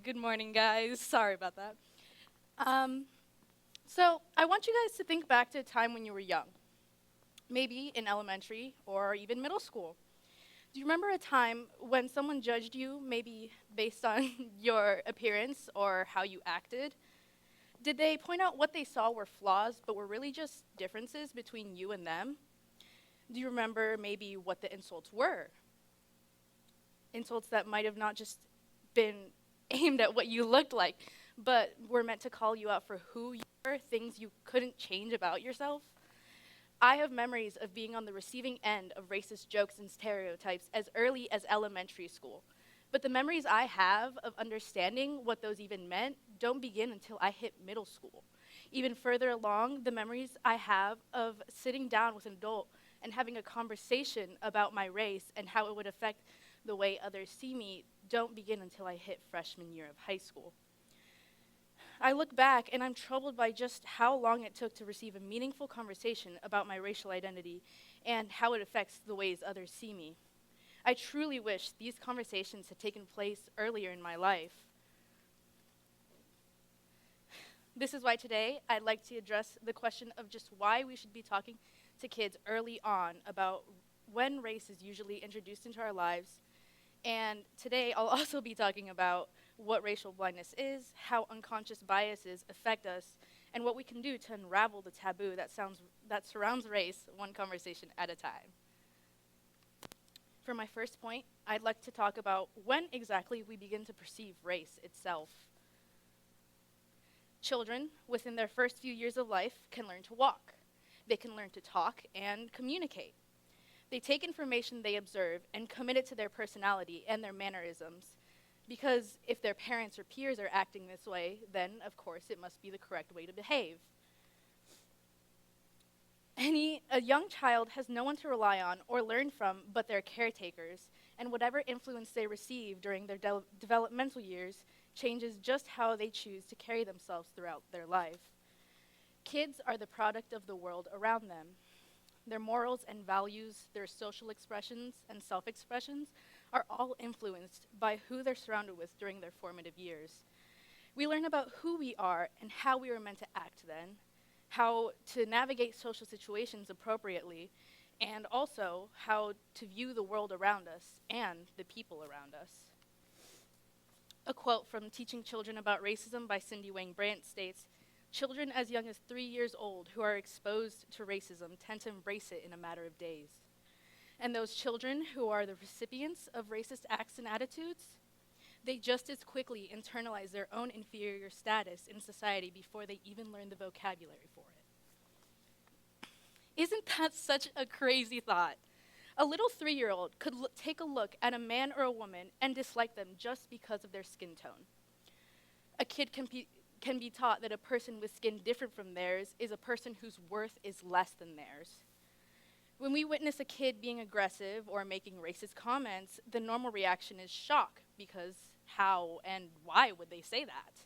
Good morning, guys. Sorry about that. Um, so, I want you guys to think back to a time when you were young, maybe in elementary or even middle school. Do you remember a time when someone judged you, maybe based on your appearance or how you acted? Did they point out what they saw were flaws, but were really just differences between you and them? Do you remember maybe what the insults were? Insults that might have not just been aimed at what you looked like, but were meant to call you out for who you were, things you couldn't change about yourself. I have memories of being on the receiving end of racist jokes and stereotypes as early as elementary school. But the memories I have of understanding what those even meant don't begin until I hit middle school. Even further along, the memories I have of sitting down with an adult and having a conversation about my race and how it would affect the way others see me don't begin until I hit freshman year of high school. I look back and I'm troubled by just how long it took to receive a meaningful conversation about my racial identity and how it affects the ways others see me. I truly wish these conversations had taken place earlier in my life. This is why today I'd like to address the question of just why we should be talking to kids early on about when race is usually introduced into our lives. And today I'll also be talking about what racial blindness is, how unconscious biases affect us, and what we can do to unravel the taboo that surrounds race one conversation at a time. For my first point, I'd like to talk about when exactly we begin to perceive race itself. Children, within their first few years of life, can learn to walk. They can learn to talk and communicate. They take information they observe and commit it to their personality and their mannerisms. Because if their parents or peers are acting this way, then, of course, it must be the correct way to behave. A young child has no one to rely on or learn from but their caretakers, and whatever influence they receive during their developmental years changes just how they choose to carry themselves throughout their life. Kids are the product of the world around them. Their morals and values, their social expressions and self-expressions are all influenced by who they're surrounded with during their formative years. We learn about who we are and how we are meant to act then, how to navigate social situations appropriately, and also how to view the world around us and the people around us. A quote from Teaching Children About Racism by Cindy Wang Brandt states, "Children as young as 3 years old who are exposed to racism tend to embrace it in a matter of days. And those children who are the recipients of racist acts and attitudes, they just as quickly internalize their own inferior status in society before they even learn the vocabulary for it." Isn't that such a crazy thought? A little 3-year-old could take a look at a man or a woman and dislike them just because of their skin tone. A kid can be taught that a person with skin different from theirs is a person whose worth is less than theirs. When we witness a kid being aggressive or making racist comments, the normal reaction is shock, because how and why would they say that?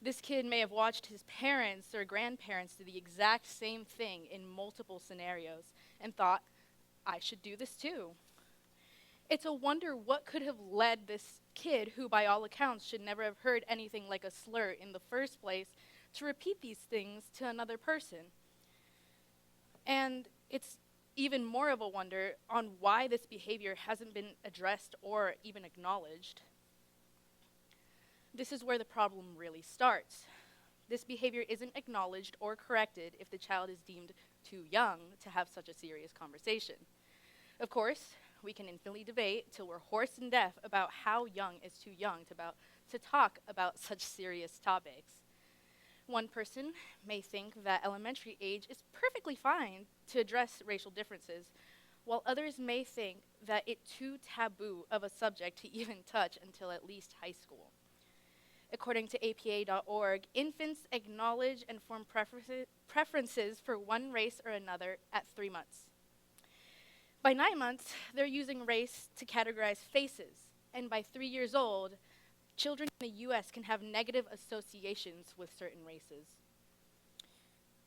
This kid may have watched his parents or grandparents do the exact same thing in multiple scenarios and thought, I should do this too. It's a wonder what could have led this kid, who by all accounts should never have heard anything like a slur in the first place, to repeat these things to another person. And it's even more of a wonder on why this behavior hasn't been addressed or even acknowledged. This is where the problem really starts. This behavior isn't acknowledged or corrected if the child is deemed too young to have such a serious conversation. Of course, we can infinitely debate till we're hoarse and deaf about how young is too young to talk about such serious topics. One person may think that elementary age is perfectly fine to address racial differences, while others may think that it's too taboo of a subject to even touch until at least high school. According to APA.org, infants acknowledge and form preferences for one race or another at 3 months. By 9 months, they're using race to categorize faces, and by 3 years old, children in the US can have negative associations with certain races.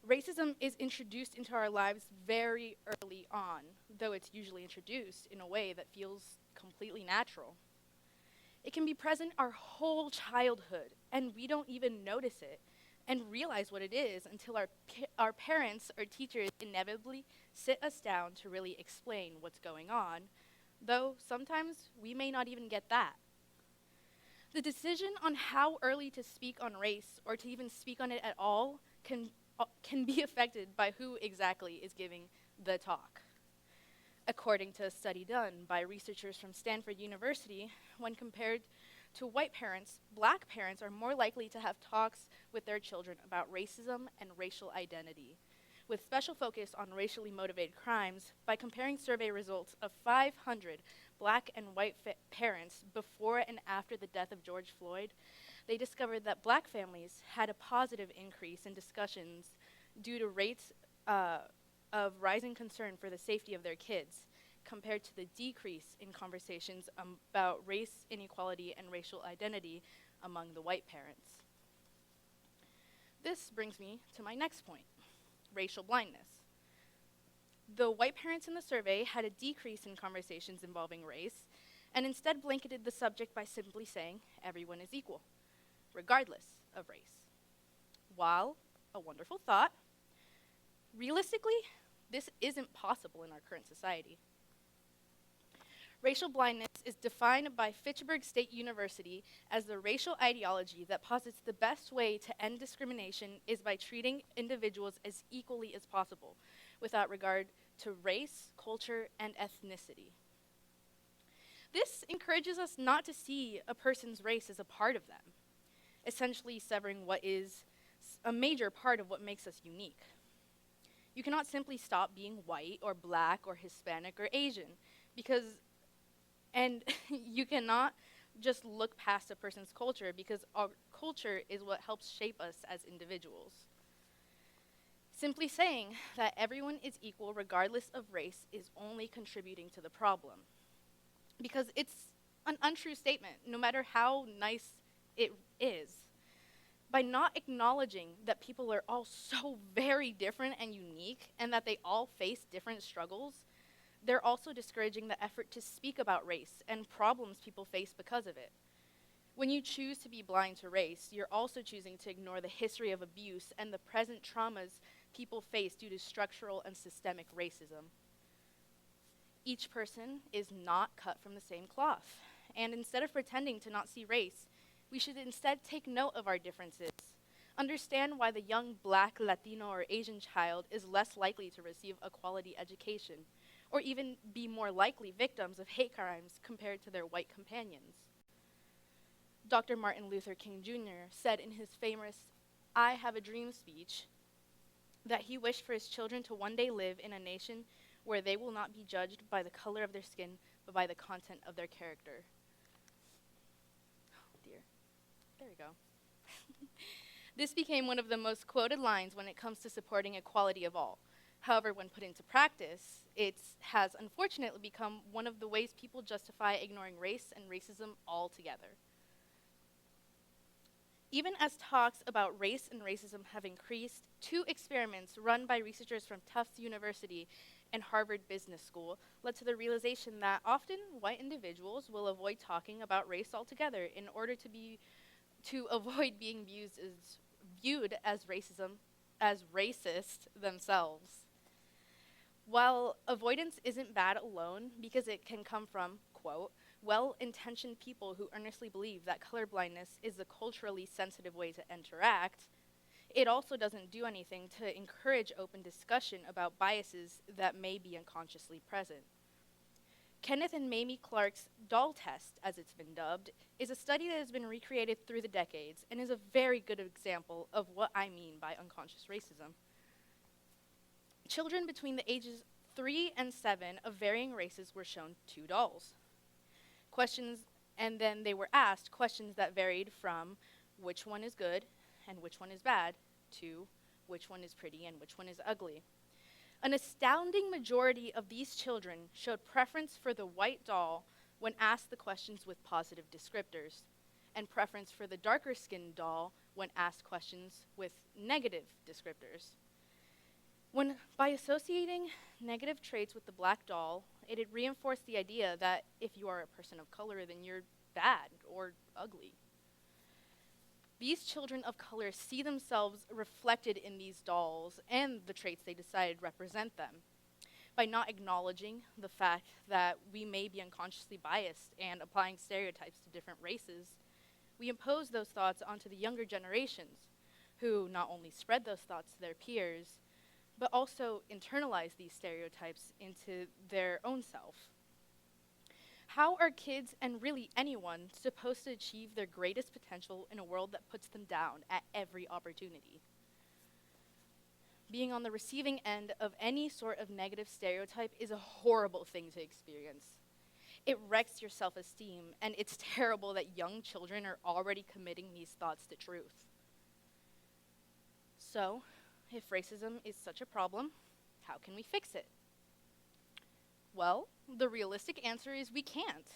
Racism is introduced into our lives very early on, though it's usually introduced in a way that feels completely natural. It can be present our whole childhood, and we don't even notice it and realize what it is until our parents or teachers inevitably sit us down to really explain what's going on, though sometimes we may not even get that. The decision on how early to speak on race or to even speak on it at all can be affected by who exactly is giving the talk. According to a study done by researchers from Stanford University, when compared to white parents, black parents are more likely to have talks with their children about racism and racial identity, with special focus on racially motivated crimes. By comparing survey results of 500 black and white parents before and after the death of George Floyd, they discovered that black families had a positive increase in discussions due to rates of rising concern for the safety of their kids, compared to the decrease in conversations about race inequality and racial identity among the white parents. This brings me to my next point, racial blindness. The white parents in the survey had a decrease in conversations involving race, and instead blanketed the subject by simply saying everyone is equal, regardless of race. While a wonderful thought, realistically, this isn't possible in our current society. Racial blindness is defined by Fitchburg State University as the racial ideology that posits the best way to end discrimination is by treating individuals as equally as possible, without regard to race, culture, and ethnicity. This encourages us not to see a person's race as a part of them, essentially severing what is a major part of what makes us unique. You cannot simply stop being white or black or Hispanic or Asian and you cannot just look past a person's culture because our culture is what helps shape us as individuals. Simply saying that everyone is equal regardless of race is only contributing to the problem, because it's an untrue statement, no matter how nice it is. By not acknowledging that people are all so very different and unique and that they all face different struggles, they're also discouraging the effort to speak about race and problems people face because of it. When you choose to be blind to race, you're also choosing to ignore the history of abuse and the present traumas people face due to structural and systemic racism. Each person is not cut from the same cloth, and instead of pretending to not see race, we should instead take note of our differences, understand why the young black, Latino, or Asian child is less likely to receive a quality education, or even be more likely victims of hate crimes compared to their white companions. Dr. Martin Luther King Jr. said in his famous "I Have a Dream" speech that he wished for his children to one day live in a nation where they will not be judged by the color of their skin, but by the content of their character. Oh dear. There we go. This became one of the most quoted lines when it comes to supporting equality of all. However, when put into practice, it has unfortunately become one of the ways people justify ignoring race and racism altogether. Even as talks about race and racism have increased, 2 experiments run by researchers from Tufts University and Harvard Business School led to the realization that often white individuals will avoid talking about race altogether in order to avoid being viewed as racist themselves. While avoidance isn't bad alone, because it can come from, quote, well-intentioned people who earnestly believe that colorblindness is a culturally sensitive way to interact, it also doesn't do anything to encourage open discussion about biases that may be unconsciously present. Kenneth and Mamie Clark's doll test, as it's been dubbed, is a study that has been recreated through the decades and is a very good example of what I mean by unconscious racism. Children between the ages 3 and 7 of varying races were shown 2 dolls. And then they were asked questions that varied from which one is good and which one is bad to which one is pretty and which one is ugly. An astounding majority of these children showed preference for the white doll when asked the questions with positive descriptors, and preference for the darker-skinned doll when asked questions with negative descriptors. By associating negative traits with the black doll It reinforced the idea that if you are a person of color, then you're bad or ugly. These children of color see themselves reflected in these dolls and the traits they decided represent them. By not acknowledging the fact that we may be unconsciously biased and applying stereotypes to different races, we impose those thoughts onto the younger generations, who not only spread those thoughts to their peers, but also internalize these stereotypes into their own self. How are kids, and really anyone, supposed to achieve their greatest potential in a world that puts them down at every opportunity? Being on the receiving end of any sort of negative stereotype is a horrible thing to experience. It wrecks your self-esteem, and it's terrible that young children are already committing these thoughts to truth. So, if racism is such a problem, how can we fix it? Well, the realistic answer is we can't.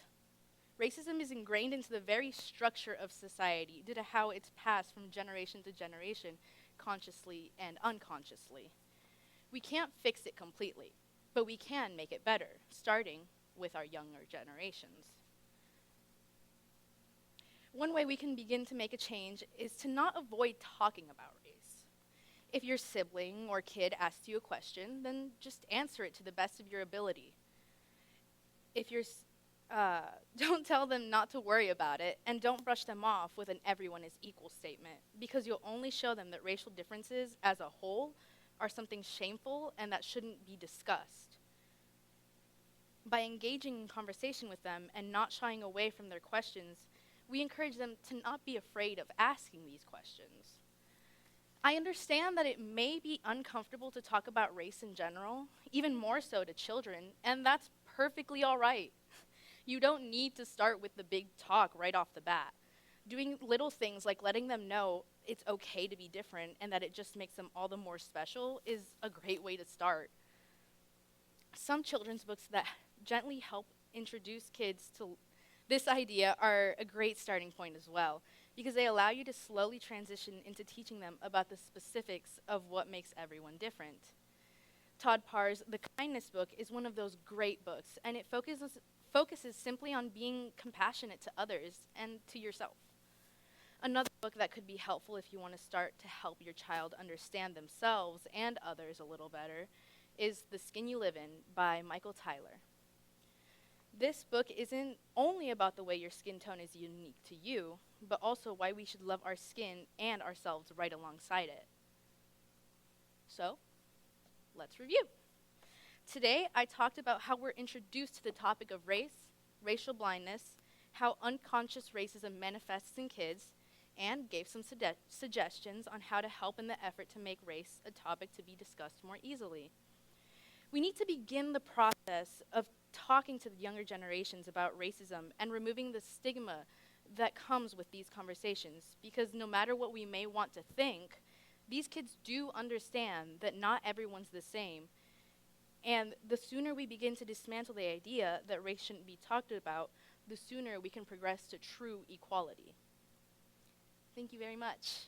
Racism is ingrained into the very structure of society due to how it's passed from generation to generation, consciously and unconsciously. We can't fix it completely, but we can make it better, starting with our younger generations. One way we can begin to make a change is to not avoid talking about race. If your sibling or kid asks you a question, then just answer it to the best of your ability. Don't tell them not to worry about it, and don't brush them off with an everyone is equal statement, because you'll only show them that racial differences as a whole are something shameful and that shouldn't be discussed. By engaging in conversation with them and not shying away from their questions, we encourage them to not be afraid of asking these questions. I understand that it may be uncomfortable to talk about race in general, even more so to children, and that's perfectly all right. You don't need to start with the big talk right off the bat. Doing little things like letting them know it's okay to be different and that it just makes them all the more special is a great way to start. Some children's books that gently help introduce kids to this idea are a great starting point as well, because they allow you to slowly transition into teaching them about the specifics of what makes everyone different. Todd Parr's The Kindness Book is one of those great books, and it focuses simply on being compassionate to others and to yourself. Another book that could be helpful if you want to start to help your child understand themselves and others a little better is The Skin You Live In by Michael Tyler. This book isn't only about the way your skin tone is unique to you, but also why we should love our skin and ourselves right alongside it. So, let's review. Today, I talked about how we're introduced to the topic of race, racial blindness, how unconscious racism manifests in kids, and gave some suggestions on how to help in the effort to make race a topic to be discussed more easily. We need to begin the process of talking to the younger generations about racism and removing the stigma that comes with these conversations, because no matter what we may want to think, these kids do understand that not everyone's the same. And the sooner we begin to dismantle the idea that race shouldn't be talked about, the sooner we can progress to true equality. Thank you very much.